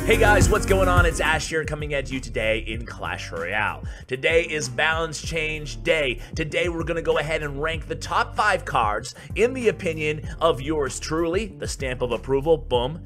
Hey guys, what's going on? It's Ash here coming at you today in Clash Royale. Today is balance change day. Today we're going to go ahead and rank the top 5 cards in the opinion of yours truly, the stamp of approval, boom,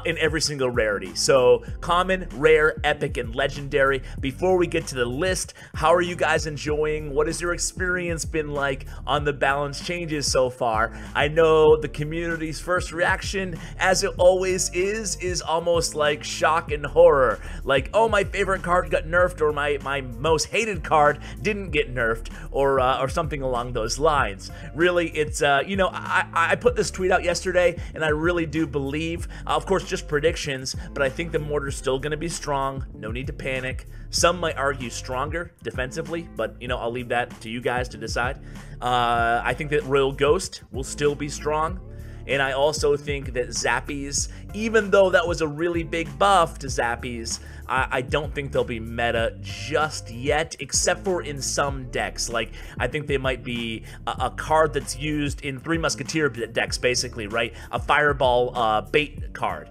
in every single rarity. So common, rare, epic, and legendary. Before we get to the list, how are you guys enjoying? What has your experience been like on the balance changes so far? I know the community's first reaction, as it always is almost like shock and horror. Like, oh, my favorite card got nerfed, or my most hated card didn't get nerfed, or something along those lines. Really, it's, you know, I put this tweet out yesterday, and I really do believe, of course, just predictions, but I think the mortar's still going to be strong. No need to panic. Some might argue stronger defensively, but, you know, I'll leave that to you guys to decide. I think that Royal Ghost will still be strong. And I also think that Zappies, even though that was a really big buff to Zappies, I don't think they'll be meta just yet, except for in some decks. Like, I think they might be a card that's used in Three Musketeer decks, basically, right? A Fireball bait card.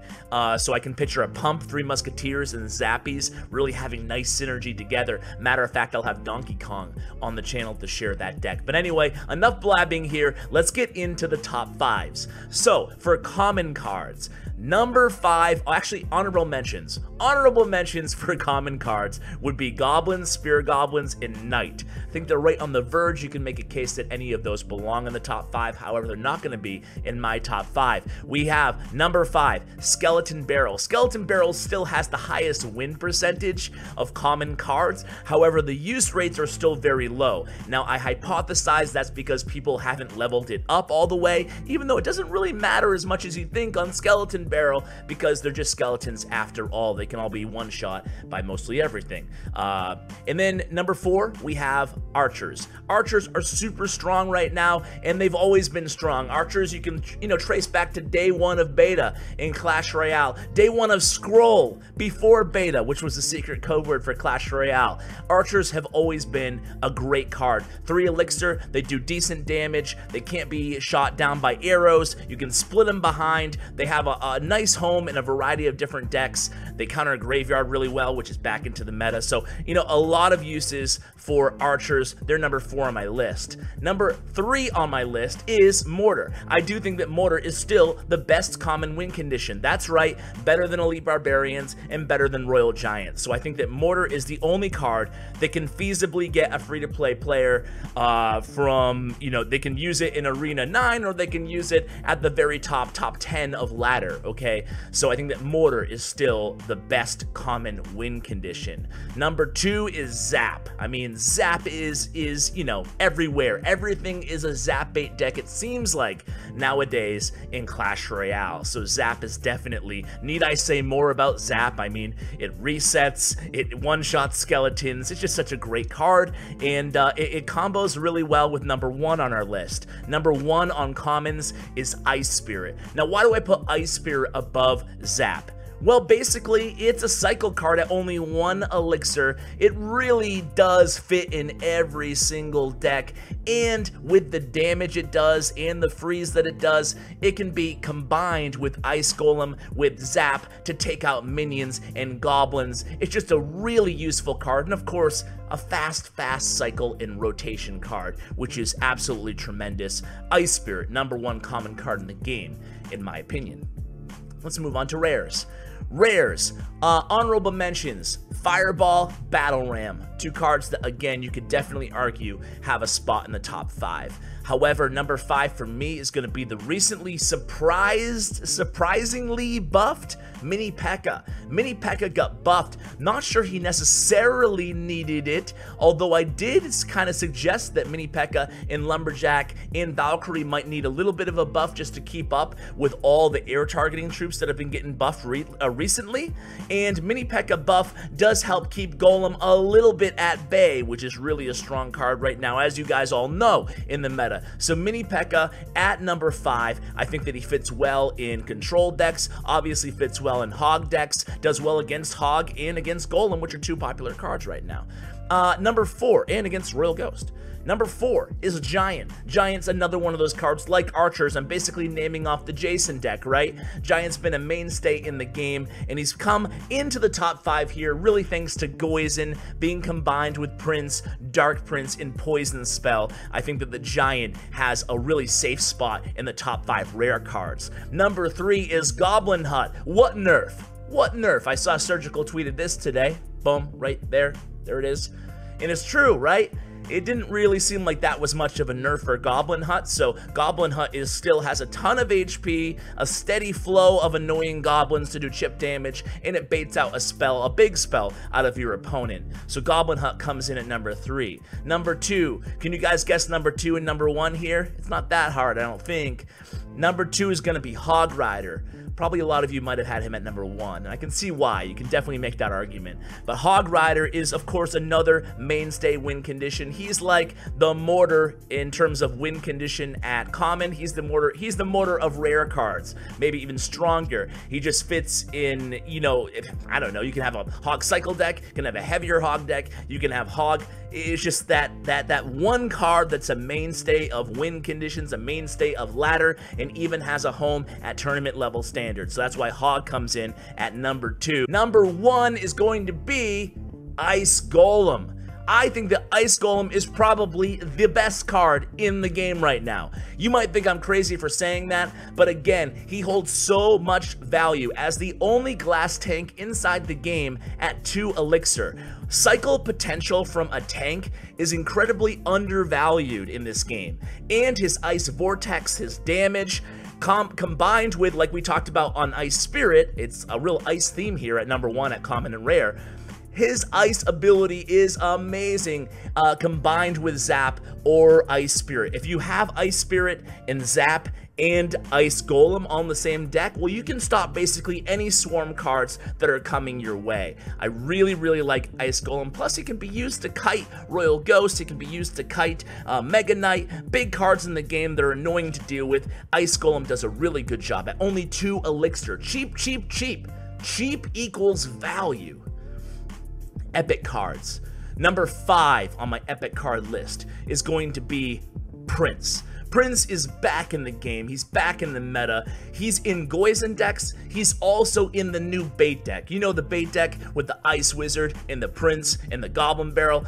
So I can picture a Pump, Three Musketeers, and Zappies really having nice synergy together. Matter of fact, I'll have Donkey Kong on the channel to share that deck. But anyway, enough blabbing here. Let's get into the top 5s. So, for common cards, number 5, actually honorable mentions. Honorable mentions for common cards would be Goblins, Spear Goblins, and Knight. I think they're right on the verge. You can make a case that any of those belong in the top 5. However, they're not going to be in my top 5. We have number 5, Skeleton Barrel. Skeleton Barrel still has the highest win percentage of common cards. However, the use rates are still very low. Now, I hypothesize that's because people haven't leveled it up all the way, even though it doesn't really matter as much as you think on Skeleton Barrel, because they're just skeletons after all. They can all be one-shot by mostly everything. And then number 4, we have Archers. Archers are super strong right now, and they've always been strong. Archers, you can, you know, trace back to day 1 of beta in Clash Royale, day 1 of Scroll before beta, which was the secret code word for Clash Royale. Archers have always been a great card. 3 elixir, they do decent damage, they can't be shot down by arrows, you can split them behind, they have a nice home in a variety of different decks, they counter Graveyard really well, which is back into the meta. So, you know, a lot of uses for Archers. They're number 4 on my list. Number 3 on my list is Mortar. I do think that Mortar is still the best common win condition. That's right, better than Elite Barbarians and better than Royal Giants. So I think that Mortar is the only card that can feasibly get a free-to-play player from, you know, they can use it in Arena 9, or they can use it at the very top 10 of ladder, okay? So I think that Mortar is still the best common win condition. Number 2 is Zap. I mean, Zap is, you know, everywhere. Everything is a Zap bait deck, it seems like, nowadays in Clash Royale. So Zap is definitely, need I say more about Zap? I mean, it resets, it one-shot skeletons, it's just such a great card, and it combos really well with number 1 on our list. Number 1 on commons is Ice Spirit. Now, why do I put Ice Spirit above Zap? Well, basically, it's a cycle card at only 1 elixir. It really does fit in every single deck, and with the damage it does and the freeze that it does, it can be combined with Ice Golem with Zap to take out minions and goblins. It's just a really useful card, and of course, a fast cycle and rotation card, which is absolutely tremendous. Ice Spirit, number 1 common card in the game, in my opinion. Let's move on to rares. Rares, honorable mentions, Fireball, Battle Ram, 2 cards that, again, you could definitely argue have a spot in the top 5. However, number 5 for me is going to be the recently surprisingly buffed Mini P.E.K.K.A. Mini P.E.K.K.A. got buffed. Not sure he necessarily needed it, although I did kind of suggest that Mini P.E.K.K.A. in Lumberjack and Valkyrie might need a little bit of a buff just to keep up with all the air targeting troops that have been getting buffed recently. And Mini P.E.K.K.A. buff does help keep Golem a little bit at bay, which is really a strong card right now, as you guys all know, in the meta. So Mini P.E.K.K.A. at number 5, I think that he fits well in control decks, obviously fits well in Hog decks, does well against Hog and against Golem, which are 2 popular cards right now. Number 4, and against Royal Ghost. Number 4 is Giant. Giant's another one of those cards like Archers. I'm basically naming off the Jason deck, right? Giant's been a mainstay in the game, and he's come into the top 5 here, really thanks to Goizen being combined with Prince, Dark Prince, and Poison Spell. I think that the Giant has a really safe spot in the top 5 rare cards. Number 3 is Goblin Hut. What nerf? What nerf? I saw Surgical tweeted this today. Boom, right there. There it is. And it's true, right? It didn't really seem like that was much of a nerf for Goblin Hut, so Goblin Hut still has a ton of HP, a steady flow of annoying goblins to do chip damage, and it baits out a big spell out of your opponent. So Goblin Hut comes in at number 3. Number 2, can you guys guess number 2 and number 1 here? It's not that hard, I don't think. Number 2 is going to be Hog Rider. Probably a lot of you might have had him at number 1, and I can see why. You can definitely make that argument. But Hog Rider is, of course, another mainstay win condition. He's like the Mortar in terms of win condition at common. He's the Mortar of rare cards, maybe even stronger. He just fits in, you know, I don't know, you can have a Hog Cycle deck, you can have a heavier Hog deck, you can have Hog. It's just that one card that's a mainstay of win conditions, a mainstay of ladder, and even has a home at tournament level standard. So that's why Hog comes in at number 2. Number 1 is going to be Ice Golem. I think that Ice Golem is probably the best card in the game right now. You might think I'm crazy for saying that, but again, he holds so much value as the only glass tank inside the game at 2 elixir. Cycle potential from a tank is incredibly undervalued in this game, and his Ice Vortex, his damage, combined with, like we talked about on Ice Spirit, it's a real ice theme here at number 1 at common and rare. His ice ability is amazing, combined with Zap or Ice Spirit. If you have Ice Spirit and Zap and Ice Golem on the same deck, well, you can stop basically any swarm cards that are coming your way. I really, really like Ice Golem. Plus, it can be used to kite Royal Ghost. It can be used to kite Mega Knight. Big cards in the game that are annoying to deal with. Ice Golem does a really good job at only 2 elixir. Cheap, cheap, cheap. Cheap equals value. Epic cards. Number 5 on my epic card list is going to be Prince. Prince is back in the game. He's back in the meta. He's in Goizen decks. He's also in the new bait deck. You know, the bait deck with the Ice Wizard and the Prince and the Goblin Barrel.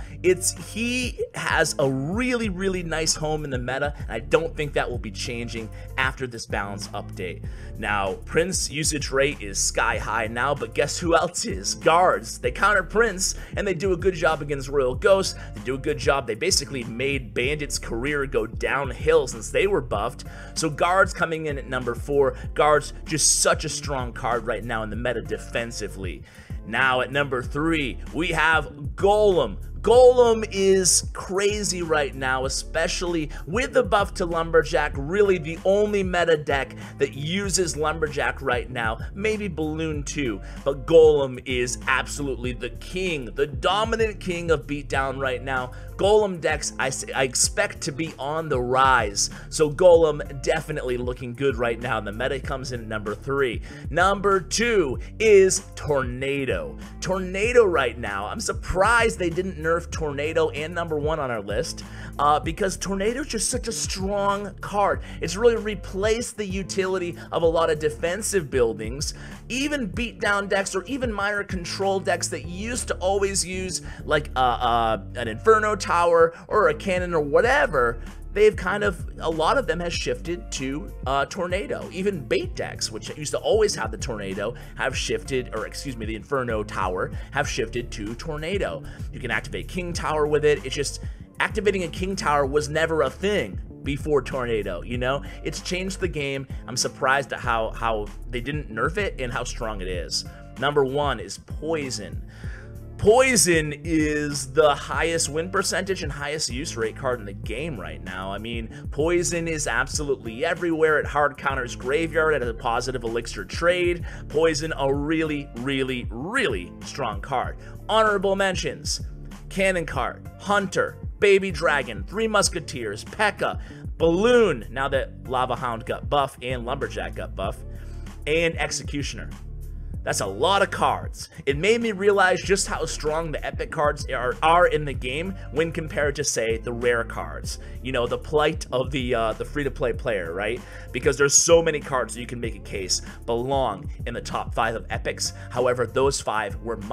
He has a really, really nice home in the meta, and I don't think that will be changing after this balance update. Now, Prince usage rate is sky high now, but guess who else is? Guards. They counter Prince, and they do a good job against Royal Ghost. They do a good job. They basically made Bandit's career go downhill since they were buffed. So Guards coming in at number 4. Guards, just such a strong card right now in the meta defensively. Now at number 3, we have Golem. Golem is crazy right now, especially with the buff to Lumberjack. Really the only meta deck that uses Lumberjack right now. Maybe Balloon too, but Golem is absolutely the king, the dominant king of beatdown right now. Golem decks I expect to be on the rise, so Golem definitely looking good right now. The meta comes in at number 3. Number 2 is Tornado. Tornado right now, I'm surprised they didn't nerf Tornado and number 1 on our list, because Tornado's just such a strong card. It's really replaced the utility of a lot of defensive buildings. Even beatdown decks or even minor control decks that used to always use like an Inferno Tower or a cannon or whatever, they've a lot of them has shifted to Tornado. Even bait decks, which used to always have the Tornado, have shifted, or excuse me, the Inferno Tower, have shifted to Tornado. You can activate King Tower with it. It's just, activating a King Tower was never a thing before Tornado, you know? It's changed the game. I'm surprised at how they didn't nerf it and how strong it is. Number 1 is Poison. Poison is the highest win percentage and highest use rate card in the game right now. I mean, Poison is absolutely everywhere. It hard counters Graveyard at a positive elixir trade. Poison, a really, really, really strong card. Honorable mentions: Cannon Cart, Hunter, Baby Dragon, 3 Musketeers, P.E.K.K.A, Balloon, now that Lava Hound got buff and Lumberjack got buff, and Executioner. That's a lot of cards. It made me realize just how strong the epic cards are in the game when compared to, say, the rare cards. You know, the plight of the free-to-play player, right? Because there's so many cards that you can make a case belong in the top 5 of epics. However, those 5 were, in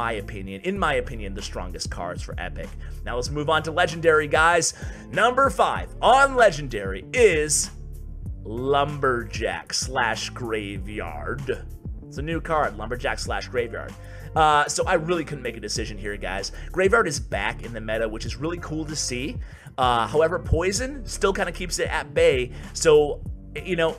my opinion, the strongest cards for epic. Now let's move on to legendary, guys. Number 5 on legendary is Lumberjack / Graveyard. It's a new card, Lumberjack / Graveyard. So I really couldn't make a decision here, guys. Graveyard is back in the meta, which is really cool to see. However, Poison still kind of keeps it at bay. So, you know,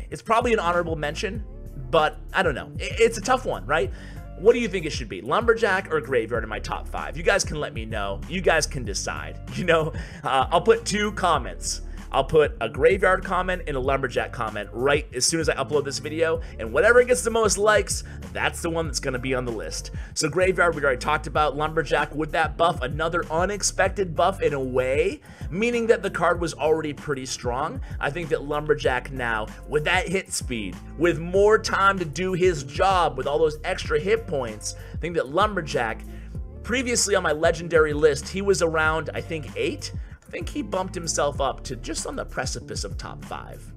it's probably an honorable mention, but I don't know. It's a tough one, right? What do you think it should be? Lumberjack or Graveyard in my top 5? You guys can let me know. You guys can decide. You know, I'll put 2 comments. I'll put a Graveyard comment and a Lumberjack comment right as soon as I upload this video, and whatever gets the most likes, that's the one that's going to be on the list. So Graveyard, we already talked about. Lumberjack, with that buff, another unexpected buff in a way, meaning that the card was already pretty strong. I think that Lumberjack now, with that hit speed, with more time to do his job, with all those extra hit points, I think that Lumberjack, previously on my legendary list, he was around, I think, 8. I think he bumped himself up to just on the precipice of top 5.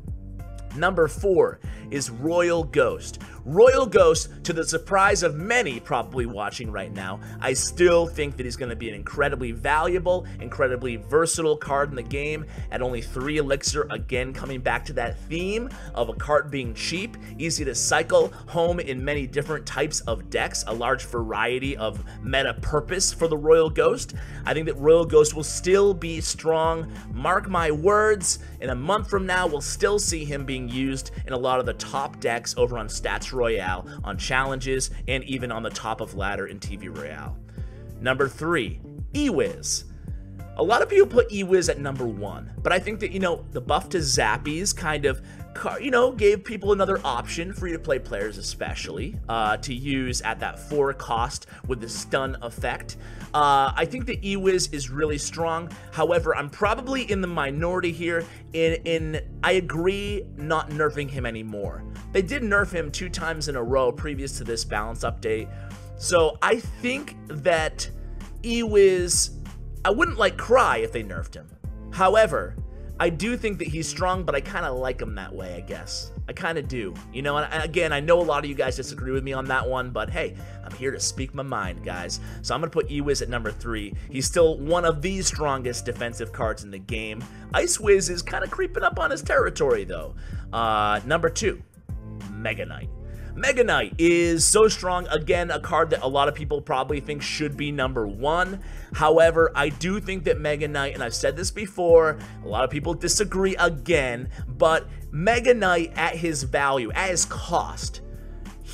Number 4 is Royal Ghost. Royal Ghost, to the surprise of many probably watching right now, I still think that he's going to be an incredibly valuable, incredibly versatile card in the game at only 3 elixir, again coming back to that theme of a card being cheap, easy to cycle, home in many different types of decks, a large variety of meta purpose for the Royal Ghost. I think that Royal Ghost will still be strong. Mark my words, in a month from now, we'll still see him being used in a lot of the top decks over on Stats Royale, on challenges, and even on the top of ladder in TV Royale. Number 3, Ewiz. A lot of people put Ewiz at number 1, but I think that, you know, the buff to Zappies kind of, you know, gave people another option, free-to-play players especially, to use at that 4 cost with the stun effect. I think that Ewiz is really strong. However, I'm probably in the minority here I agree not nerfing him anymore. They did nerf him 2 times in a row previous to this balance update. So I think that Ewiz, I wouldn't cry if they nerfed him. However, I do think that he's strong, but I kind of like him that way, I guess. I kind of do. You know, and again, I know a lot of you guys disagree with me on that one, but hey, I'm here to speak my mind, guys. So I'm going to put Ewiz at number 3. He's still one of the strongest defensive cards in the game. Ice Wiz is kind of creeping up on his territory, though. Number 2, Mega Knight. Mega Knight is so strong, again, a card that a lot of people probably think should be number 1. However, I do think that Mega Knight, and I've said this before, a lot of people disagree again, but Mega Knight at his value, at his cost,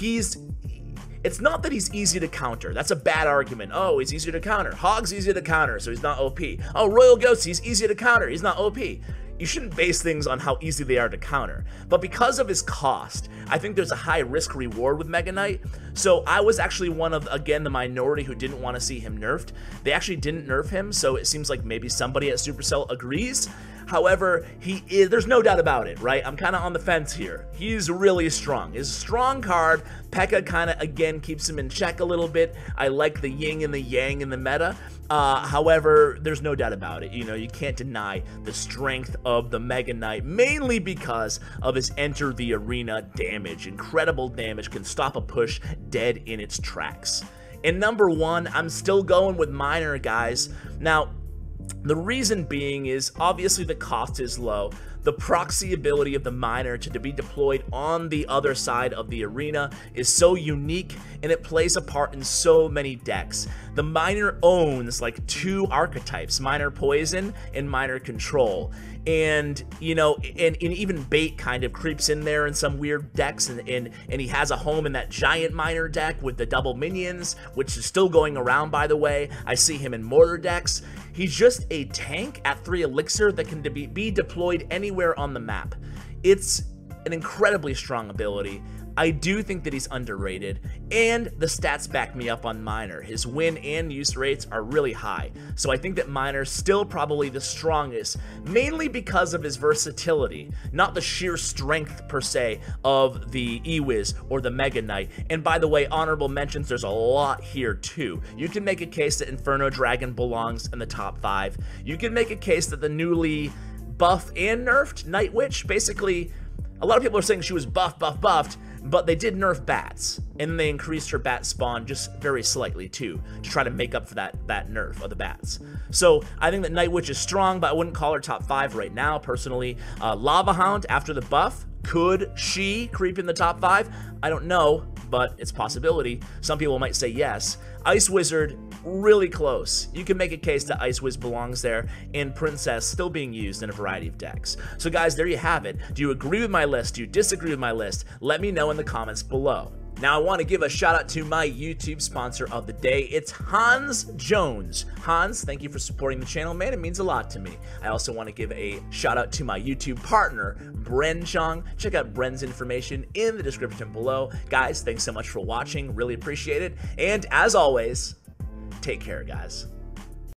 it's not that he's easy to counter. That's a bad argument. Oh, he's easy to counter. Hog's easy to counter, so he's not OP. Oh, Royal Ghost, he's easy to counter. He's not OP. You shouldn't base things on how easy they are to counter. But because of his cost, I think there's a high risk reward with Mega Knight. So I was actually one of, again, the minority who didn't want to see him nerfed. They actually didn't nerf him, so it seems like maybe somebody at Supercell agrees. However, there's no doubt about it, right? I'm kind of on the fence here. He's really strong. He's a strong card. P.E.K.K.A kind of, again, keeps him in check a little bit. I like the yin and the yang in the meta. However, there's no doubt about it. You know, you can't deny the strength of the Mega Knight, mainly because of his enter the arena damage. Incredible damage, can stop a push dead in its tracks. And number 1, I'm still going with Miner, guys. Now, the reason being is obviously the cost is low. The proxy ability of the Miner to be deployed on the other side of the arena is so unique, and it plays a part in so many decks. The Miner owns like 2 archetypes, Miner Poison and Miner Control. And, you know, and even Bait kind of creeps in there in some weird decks, and he has a home in that giant Miner deck with the double minions, which is still going around, by the way. I see him in Mortar decks. He's just a tank at 3 elixir that can be deployed anywhere on the map. It's an incredibly strong ability. I do think that he's underrated, and the stats back me up on Miner. His win and use rates are really high, so I think that Miner's still probably the strongest, mainly because of his versatility, not the sheer strength per se of the Ewiz or the Mega Knight. And by the way, honorable mentions, there's a lot here too. You can make a case that Inferno Dragon belongs in the top 5. You can make a case that the newly buffed and nerfed Night Witch, basically, a lot of people are saying she was buffed, but they did nerf bats, and they increased her bat spawn just very slightly too, to try to make up for that nerf of the bats. So I think that Night Witch is strong, but I wouldn't call her top 5 right now, personally. Lava Hound, after the buff, could she creep in the top 5? I don't know, but it's a possibility. Some people might say yes. Ice Wizard, really close. You can make a case that Ice Wiz belongs there, and Princess still being used in a variety of decks. So guys, there you have it. Do you agree with my list? Do you disagree with my list? Let me know in the comments below. Now, I want to give a shout out to my YouTube sponsor of the day. It's Hans Jones. Hans, thank you for supporting the channel, man. It means a lot to me. I also want to give a shout out to my YouTube partner, Bren Chong. Check out Bren's information in the description below. Guys, thanks so much for watching. Really appreciate it. And as always, take care, guys.